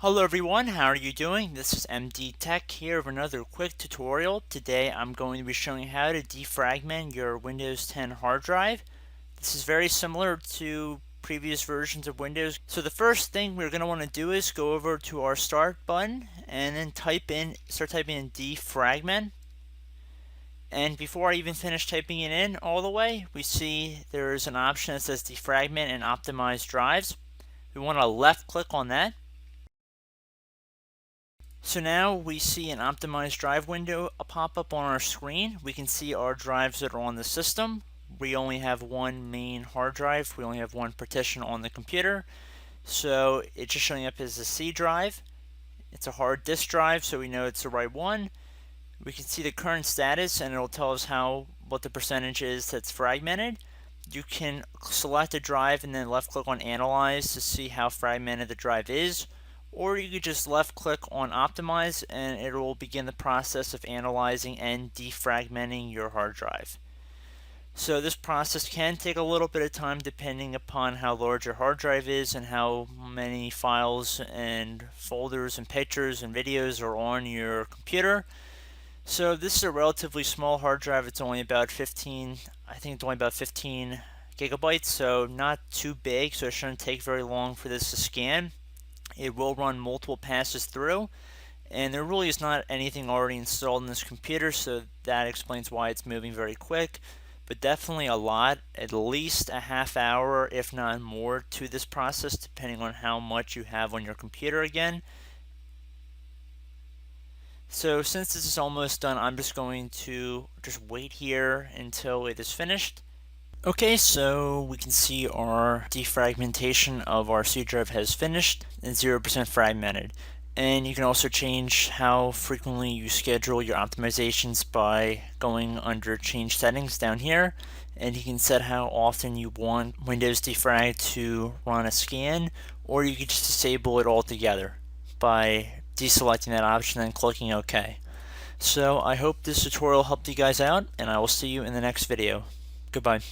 Hello everyone, how are you doing? This is MD Tech here with another quick tutorial. Today I'm going to be showing you how to defragment your Windows 10 hard drive. This is very similar to previous versions of Windows. So the first thing we're going to want to do is go over to our start button and then start typing in defragment. And before I even finish typing it in all the way, we see there's an option that says defragment and optimize drives. We want to left click on that. So now we see an optimized drive window pop up on our screen. We can see our drives that are on the system. We only have one main hard drive. We only have one partition on the computer. So it's just showing up as a C drive. It's a hard disk drive, so we know it's the right one. We can see the current status and it'll tell us what the percentage is that's fragmented. You can select a drive and then left click on analyze to see how fragmented the drive is. Or you could just left click on optimize and it will begin the process of analyzing and defragmenting your hard drive. So this process can take a little bit of time depending upon how large your hard drive is and how many files and folders and pictures and videos are on your computer. So this is a relatively small hard drive. It's only about 15 gigabytes, so not too big, so it shouldn't take very long for this to scan. It will run multiple passes through, and there really is not anything already installed in this computer, so that explains why it's moving very quick. But definitely a lot, at least a half hour, if not more, to this process, depending on how much you have on your computer again. So since this is almost done, I'm just going to wait here until it is finished. Okay, so we can see our defragmentation of our C drive has finished and 0% fragmented. And you can also change how frequently you schedule your optimizations by going under change settings down here. And you can set how often you want Windows Defrag to run a scan, or you can just disable it altogether by deselecting that option and clicking OK. So I hope this tutorial helped you guys out, and I will see you in the next video. Goodbye.